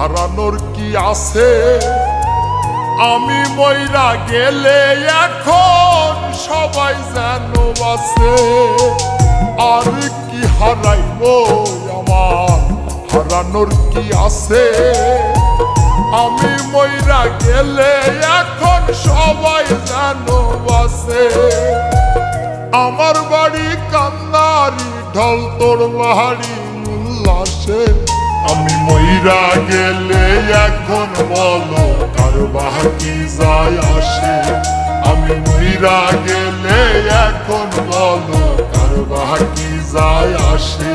হারানোর কি আছে? আমি মইরা গেলে এখন সবাই যেন বাঁচে। আর কি হারাইবো আমার, হারানোর কি আছে? আমি মইরা গেলে এখন সবাই যেন বাঁচে। আমার বাড়ি কান্নারি ঢল, তোর বাড়ি উল্লাসে। আমি মইরা গেলে এখন বলো কার বাকি যায় আসে? আমি মইরা গেলে এখন বলো কার বাকি যায় আসে?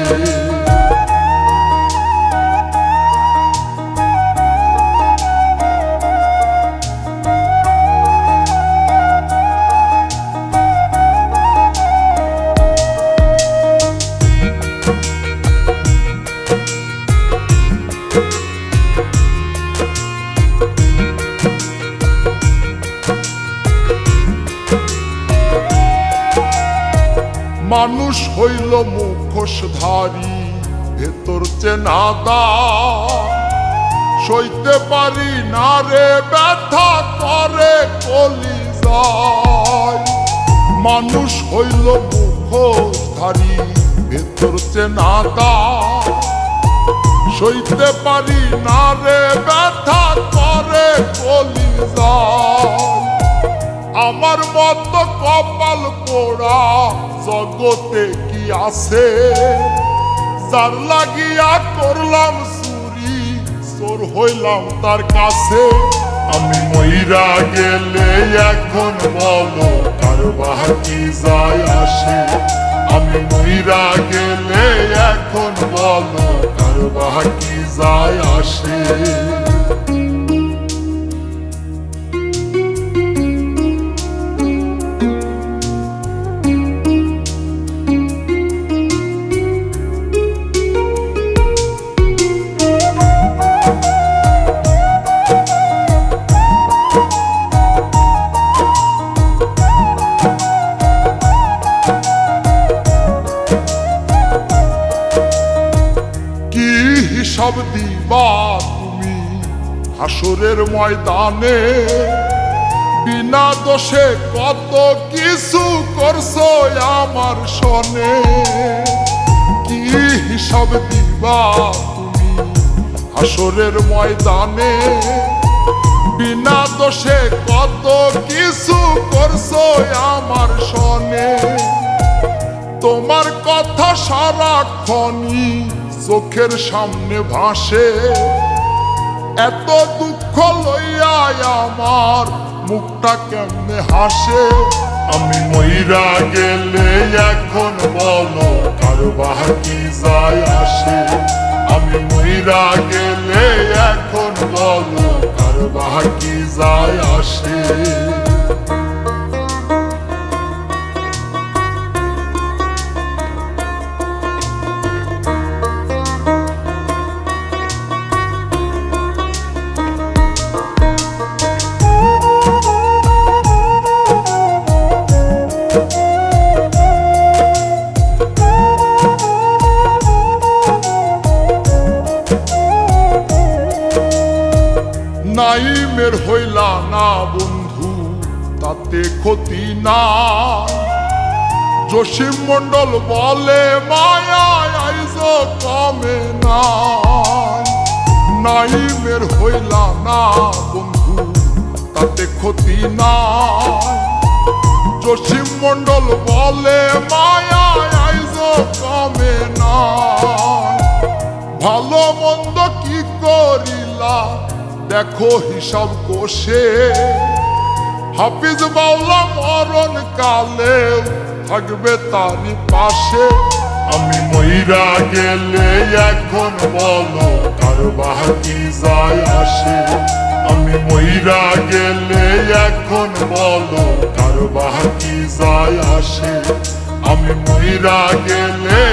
মানুষ হইল মুখোশধারী, ভেতর চেনাদা। সইতে পারি না রে ব্যথা করে কলিজায়। মানুষ হইল মুখোশধারী, ভেতর চেনাদা। সইতে পারি না রে ব্যথা করে কলিজায়। আমার মতো কপাল পোড়া জগতে কি আছে? যার লাগিয়া করলাম চুরি, চোর হইলাম তার কাছে। আমি মইরা গেলে এখন বলো কার বাকি যায় আসে? আমি মইরা গেলে এখন বলো কার বাকি যায় আসে? হিসাব দিবা তুমি হাসরের ময়দানে? বিনা দোষে কত কিছু করছো আমার সনে। কি হিসাব দিবা তুমি হাসরের ময়দানে? বিনা দোষে কত কিছু করছো আমার সনে। তোমার কথা সারাক্ষণই চোখের সামনে ভাসে। এত দুঃখ লইয়া আমার মুখটা কেমনে হাসে? আমি মইরা গেলে এখন বলো কার বাকি যায় আসে? আমি মইরা গেলে এখন বলো কার বাকি যায় আসে? নাইমের হইলা না বন্ধু তাতে ক্ষতি না। জসিম মন্ডল বলে মায়া আইজ কমে না। নাইমের হইলা না বন্ধু তাতে ক্ষতি না। জসিম মন্ডল বলে মায়া আইজ কমে না। ভালো মন্দ কি করিলা দেখো হিসাব কোষে। হাফিজ বাউলা মরণ কালে থাকবে তারই পাশে। আমি মইরা গেলে এখন বলো কার বাকি যায় আসে? আমি মইরা গেলে এখন বলো কার বাকি যায় আসে? আমি মইরা গেলে